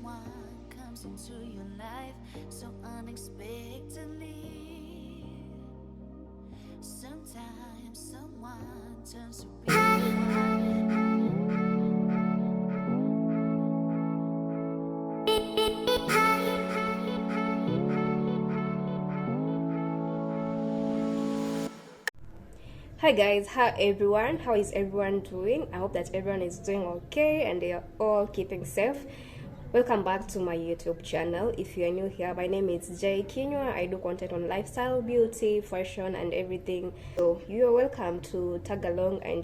someone comes into your life so unexpectedly. Sometimes someone turns to be Hi guys, how everyone? How is everyone doing? I hope that everyone is doing okay and they are all keeping safe. Welcome back to my YouTube channel. If you are new here, my name is Jay Kinywa. I do content on lifestyle, beauty, fashion and everything. So you are welcome to tag along and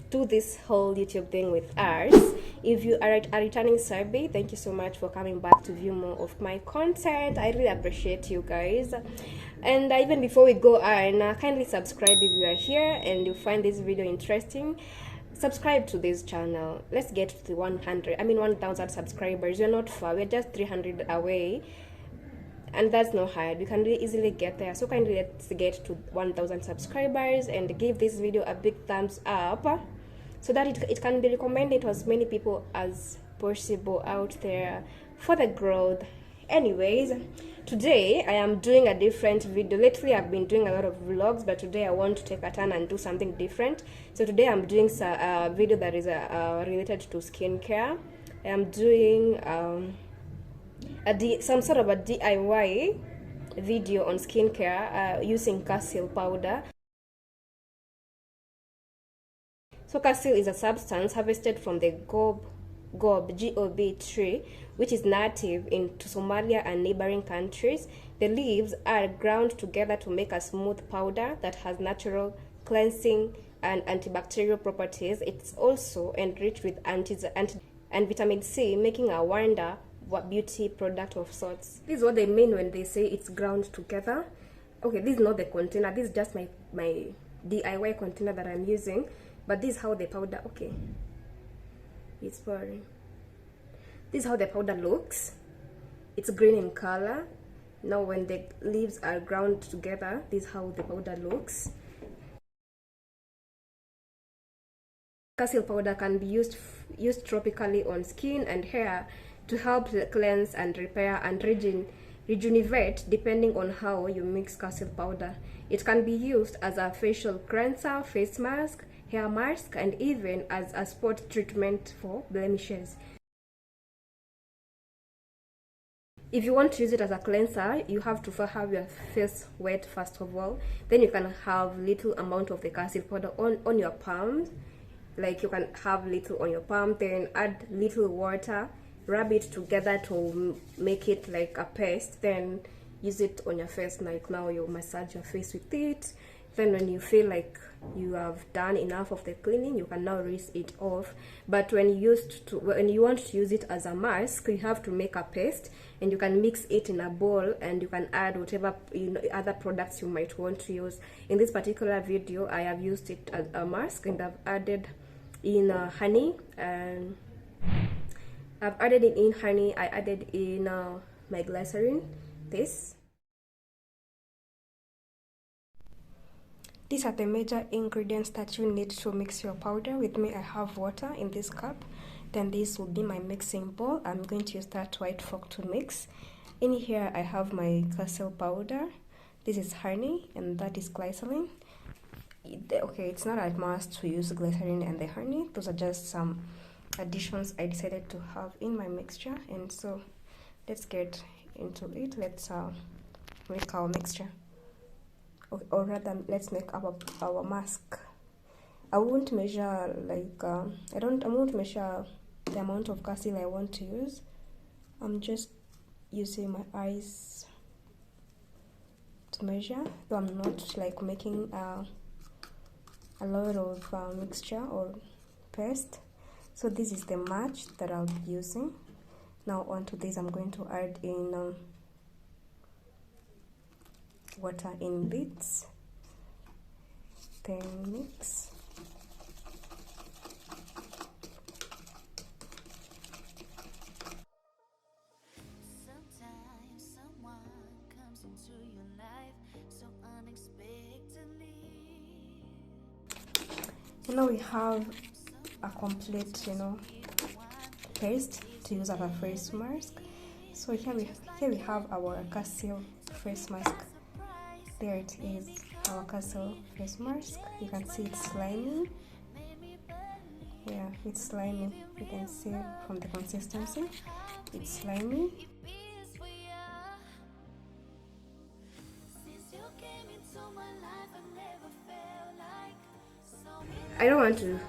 do this whole YouTube thing with us. If you are a returning survey, thank you so much for coming back to view more of my content. I really appreciate you guys. And even before we go on, kindly subscribe if you are here and you find this video interesting. Subscribe to this channel. Let's get to the 1,000 subscribers. We're not far, we're just 300 away, and that's not hard. We can really easily get there. So kindly let's get to 1,000 subscribers and give this video a big thumbs up so that it can be recommended to as many people as possible out there for the growth. Anyways, today I am doing a different video. Lately I've been doing a lot of vlogs, but today I want to take a turn and do something different. So today I'm doing a video that is related to skincare. I am doing some sort of a DIY video on skincare using Qasil Powder. So Qasil is a substance harvested from the gob tree, which is native to Somalia and neighboring countries. The leaves are ground together to make a smooth powder that has natural cleansing and antibacterial properties. It's also enriched with and vitamin C, making a wonder beauty product of sorts. This is what they mean when they say it's ground together. Okay, this is not the container. This is just my DIY container that I'm using. But this is how the powder, okay, it's boring. This is how the powder looks. It's green in color. Now when the leaves are ground together, this is how the powder looks. Qasil powder can be used tropically on skin and hair to help cleanse and repair and rejuvenate depending on how you mix Qasil powder. It can be used as a facial cleanser, face mask, hair mask, and even as a spot treatment for blemishes. If you want to use it as a cleanser, you have to have your face wet first of all. Then you can have little amount of the Qasil powder on your palms. Like you can have little on your palm, then add little water, rub it together to make it like a paste, then use it on your face. Like now you massage your face with it. Then when you feel like you have done enough of the cleaning, you can now rinse it off. But when you want to use it as a mask, you have to make a paste and you can mix it in a bowl and you can add whatever other products you might want to use. In this particular video, I have used it as a mask and I've added in honey, and I added in my glycerin. These are the major ingredients that you need to mix your powder. With me, I have water in this cup. Then this will be my mixing bowl. I'm going to use that white fork to mix. In here, I have my Qasil powder. This is honey, and that is glycerin. Okay, it's not a must to use glycerin and the honey. Those are just some additions I decided to have in my mixture. And so, let's get into it. Let's make our mixture. Or rather, let's make our mask. I won't measure like I won't measure the amount of Qasil I want to use. I'm just using my eyes to measure, though I'm not like making a lot of mixture or paste. So this is the match that I'll be using. Now onto this, I'm going to add in water in bits, then mix. sometimes someone comes into your life so unexpectedly. So now we have a complete, paste. to use as a face mask. So here we have our Qasil face mask. There it is, our Qasil face mask. You can see it's slimy. Yeah, it's slimy. You can see from the consistency, it's slimy. I don't want to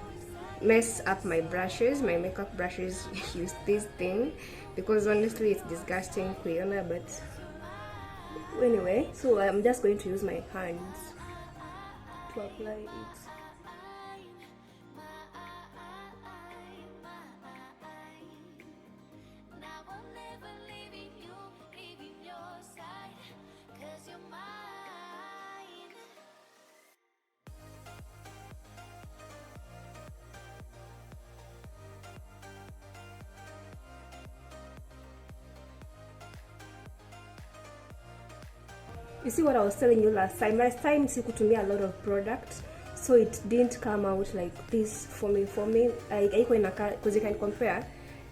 mess up my brushes, my makeup brushes use this thing because honestly it's disgusting, Quiona, but anyway, so I'm just going to use my hands to apply it. You see what I was telling you last time? Last time sikutumia a lot of product, so it didn't come out like this for me. Because you can compare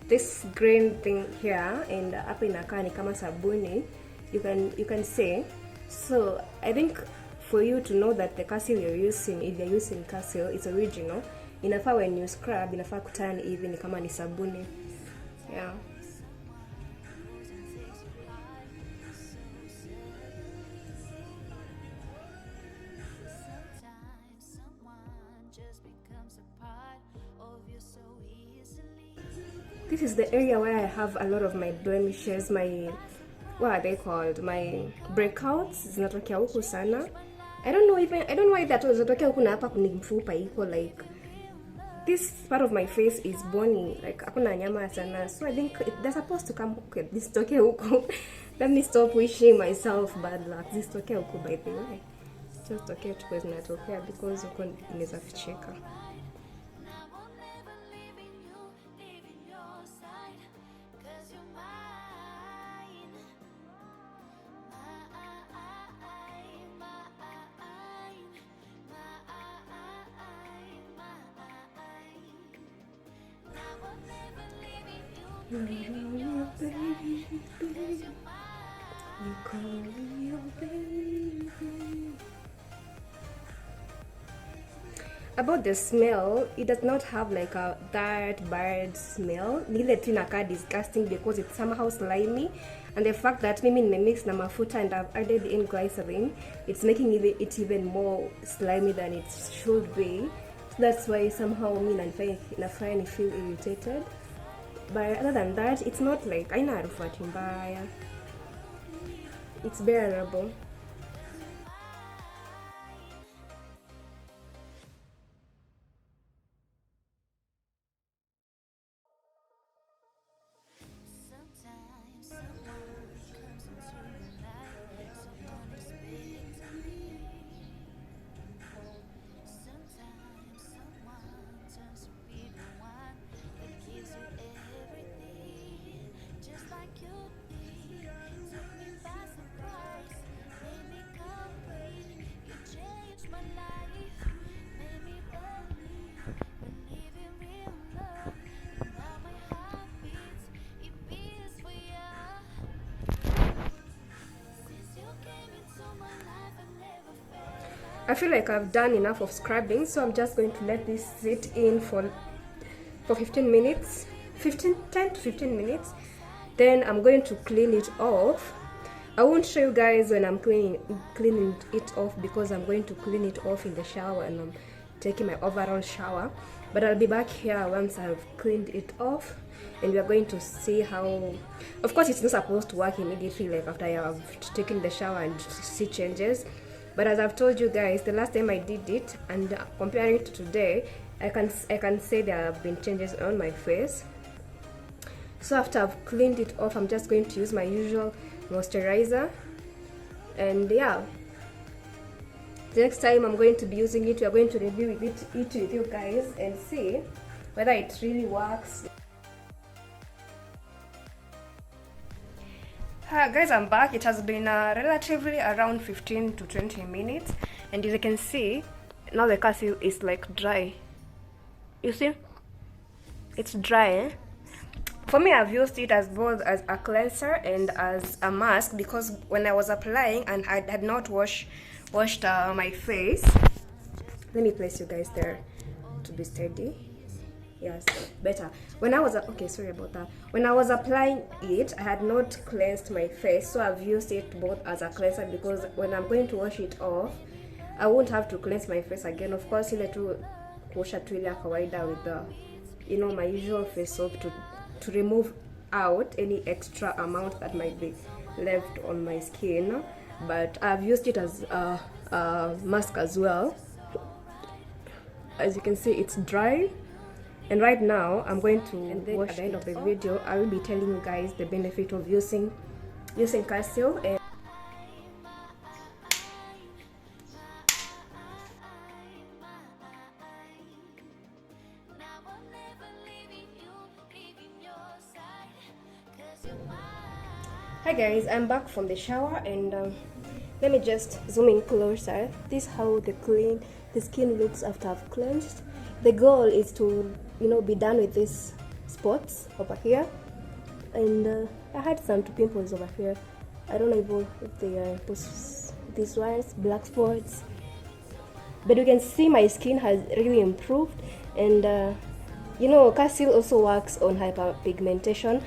this green thing here and hapa inakaa ni kama sabuni. You can say. So I think for you to know that the Qasil you're using, if you're using Qasil, it's original. Inafaa when you scrub, inafaa kutani hivi ni kama ni sabuni. Yeah. This is the area where I have a lot of my blemishes, my, what are they called, my breakouts zinatokea huku sana. I don't know why that was zinatokea huku na hapa kuni mfupa iko, like this part of my face is bony, like hakuna nyama sana, so I think they're supposed to come huku. This tokea huku. Let me stop wishing myself bad luck. This tokea huku, by the way, just tokea tukwe zinatokea because huku inaweza fichika. About the smell, it does not have like a that bad smell. Nile tu inakaa disgusting because it's somehow slimy, and the fact that mimi nimemix na mafuta and I've added in glycerin, it's making it even more slimy than it should be. So that's why somehow me nafanya ni feel irritated. But other than that, it's not like haina harufu ati mbaya. It's bearable. I feel like I've done enough of scrubbing, so I'm just going to let this sit in for 15 minutes, 10 to 15 minutes. Then I'm going to clean it off. I won't show you guys when I'm cleaning it off because I'm going to clean it off in the shower and I'm taking my overall shower. But I'll be back here once I've cleaned it off, and we are going to see how. Of course, it's not supposed to work immediately, like after I have taken the shower and see changes. But as I've told you guys, the last time I did it and comparing it to today, I can say there have been changes on my face. So after I've cleaned it off, I'm just going to use my usual moisturizer, and yeah, the next time I'm going to be using it, we are going to review it with you guys and see whether it really works. Guys, I'm back. It has been relatively around 15 to 20 minutes, and as you can see, now the Qasil is like dry. You see, it's dry, For me, I've used it as both as a cleanser and as a mask, because when I was applying and I had not washed my face. Let me place you guys there to be steady. Yes, better. When I was okay, sorry about that. When I was applying it, I had not cleansed my face, so I've used it both as a cleanser, because when I'm going to wash it off, I won't have to cleanse my face again. Of course, ile tu kuosha tu ile kawaida with the, you know, my usual face soap to remove out any extra amount that might be left on my skin. But I've used it as a mask as well. As you can see, it's dry, and right now I'm going to wash. At the end of the video, I will be telling you guys the benefit of using Qasil. And hi guys, I'm back from the shower, and let me just zoom in closer. This is how the skin looks after I've cleansed. The goal is to, you know, be done with these spots over here, and I had some pimples over here. I don't know if they are these ones, black spots, but you can see my skin has really improved. And you know, Qasil also works on hyperpigmentation,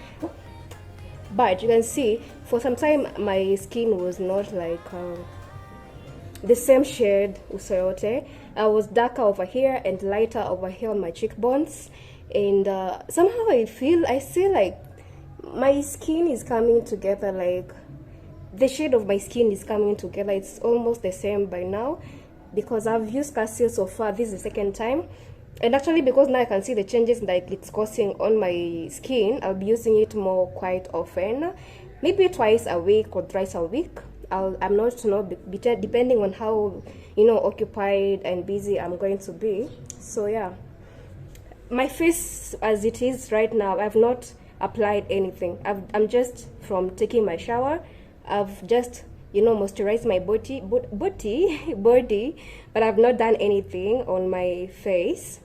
but you can see for some time my skin was not like the same shade usoyote. I was darker over here and lighter over here on my cheekbones, and somehow I see like my skin is coming together, like the shade of my skin is coming together. It's almost the same by now, because I've used Qasil so far. This is the second time, and actually because now I can see the changes like it's causing on my skin, I'll be using it more quite often, maybe twice a week or thrice a week. I'm not to know, depending on how, you know, occupied and busy I'm going to be. So yeah, my face as it is right now, I've not applied anything. I'm just from taking my shower. I've just, you know, moisturized my body, but I've not done anything on my face.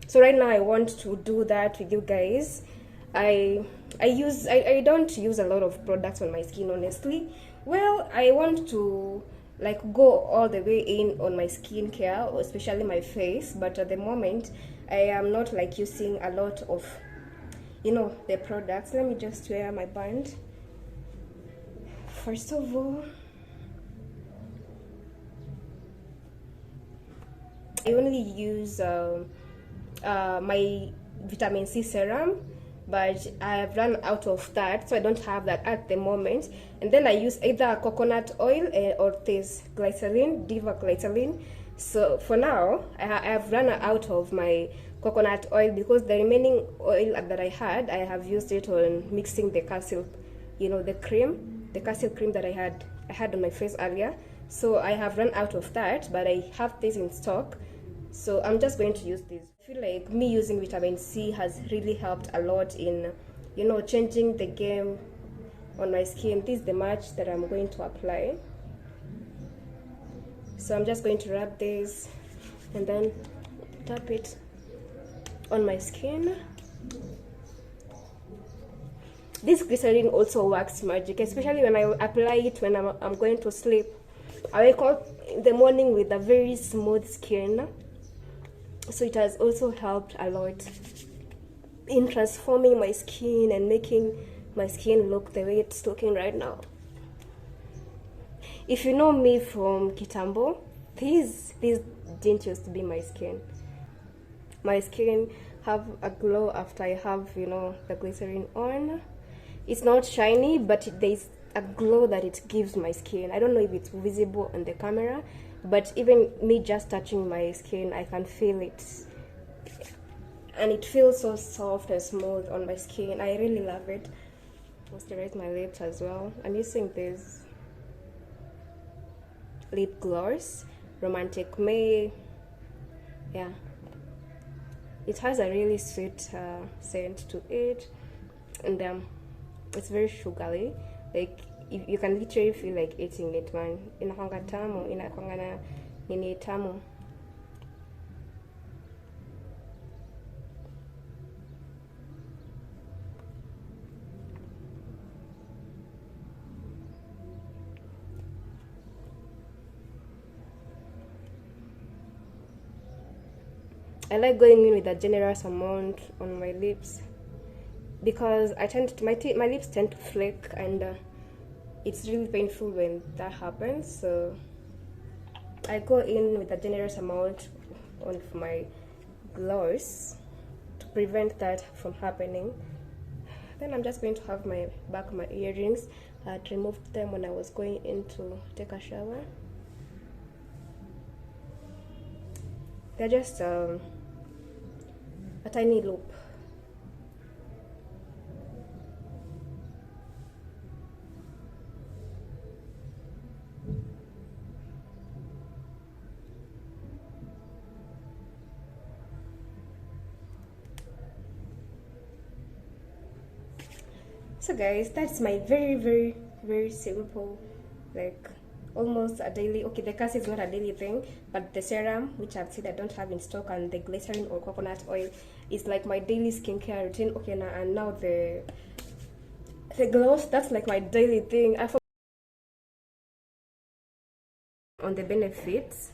So right now I want to do that with you guys. I don't use a lot of products on my skin, honestly. Well, I want to like go all the way in on my skincare, especially my face, but at the moment I am not like using a lot of, you know, the products. Let me just wear my band. First of all, I only use my vitamin C serum, but I have run out of that, so I don't have that at the moment. And then I use either coconut oil or this glycerin, Diva glycerin. So for now, I have run out of my coconut oil, because the remaining oil that I have used it on mixing the Qasil, you know, the Qasil cream that I had on my face earlier. So I have run out of that, but I have this in stock, so I'm just going to use this. I feel like me using vitamin C has really helped a lot in, you know, changing the game on my skin. This is the match that I'm going to apply. So I'm just going to rub this and then tap it on my skin. This glycerin also works magic, especially when I apply it when I'm going to sleep. I wake up in the morning with a very smooth skin. So it has also helped a lot in transforming my skin and making my skin look the way it's looking right now. If you know me from Kitambo, this didn't used to be my skin. My skin have a glow after I have, you know, the glycerin on. It's not shiny, but there's a glow that it gives my skin. I don't know if it's visible on the camera, but even me just touching my skin, I can feel it, and it feels so soft and smooth on my skin. I really love it. Moisturize my lips as well. I'm using this lip gloss, Romantic May. Yeah, it has a really sweet scent to it, and it's very sugary. Like you can literally feel like eating it, man. Inakwanga tamu, inakwanga na nini tamu. I like going in with a generous amount on my lips because I tend to, my lips tend to flake, and it's really painful when that happens. So I go in with a generous amount on my gloss to prevent that from happening. Then I'm just going to have my earrings. I had removed them when I was going in to take a shower. They're just a tiny loop. So guys, that's my very simple, like almost a daily, okay, the cast is not a daily thing, but the serum, which I've said I don't have in stock, and the glycerin or coconut oil is like my daily skincare routine. Okay, now and now the gloss, that's like my daily thing. I forgot on the benefits.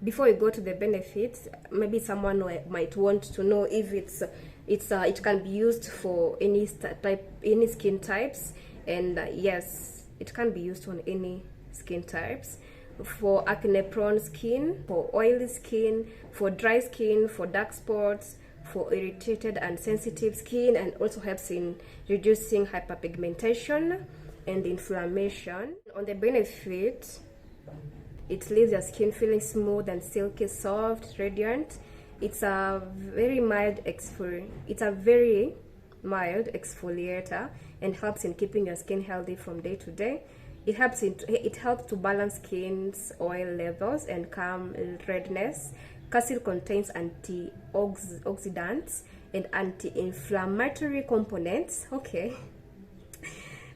Before you go to the benefits, maybe someone might want to know if it can be used for any skin types, and yes, it can be used on any skin types. For acne prone skin, for oily skin, for dry skin, for dark spots, for irritated and sensitive skin, and also helps in reducing hyperpigmentation and inflammation. On the benefit, it leaves your skin feeling smooth and silky, soft, radiant. It's a very mild exfoliator and helps in keeping your skin healthy from day to day. It helps to balance skin's oil levels and calm redness. Qasil contains antioxidants and anti-inflammatory components, okay,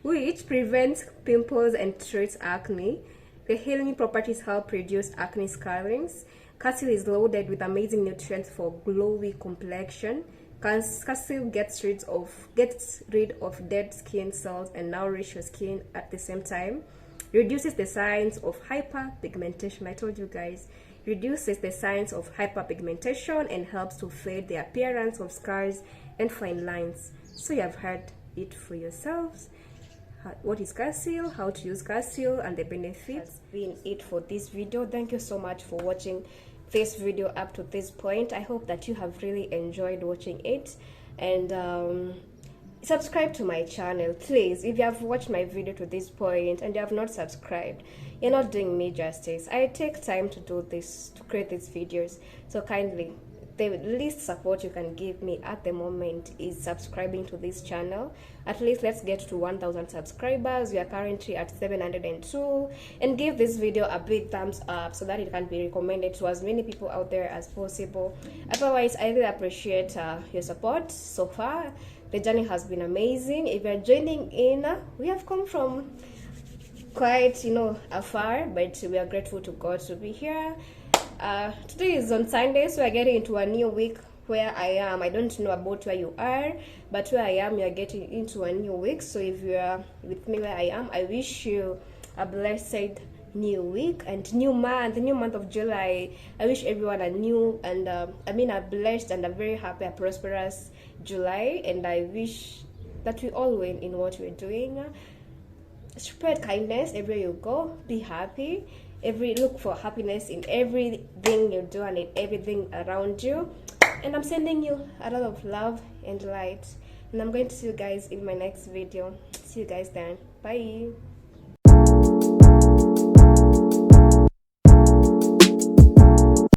which prevents pimples and treats acne. The healing properties help reduce acne scarrings. Qasil is loaded with amazing nutrients for glowy complexion. Qasil gets rid of dead skin cells and nourish your skin at the same time. Reduces the signs of hyperpigmentation. I told you guys. Reduces the signs of hyperpigmentation and helps to fade the appearance of scars and fine lines. So you have heard it for yourselves. What is Qasil, how to use Qasil, and the benefits. That's been it for this video. Thank you so much for watching this video up to this point. I hope that you have really enjoyed watching it, and subscribe to my channel, please. If you have watched my video to this point and you have not subscribed, you're not doing me justice. I take time to do this, to create these videos, so kindly, the least support you can give me at the moment is subscribing to this channel. At least let's get to 1,000 subscribers. We are currently at 702, and give this video a big thumbs up so that it can be recommended to as many people out there as possible. Otherwise, I really appreciate your support so far. The journey has been amazing. If you're joining in, we have come from quite afar, but we are grateful to God to be here. Today is on Sunday, so we're getting into a new week. Where I am, I don't know about where you are, but where I am, you're getting into a new week. So if you are with me where I am, I wish you a blessed new week and new month of July. I wish everyone a new and a blessed and a very happy, prosperous July, and I wish that we all win in what we're doing. Spread kindness everywhere you go. Be happy. Look for happiness in everything you do and in everything around you. And I'm sending you a lot of love and light. And I'm going to see you guys in my next video. See you guys then. Bye.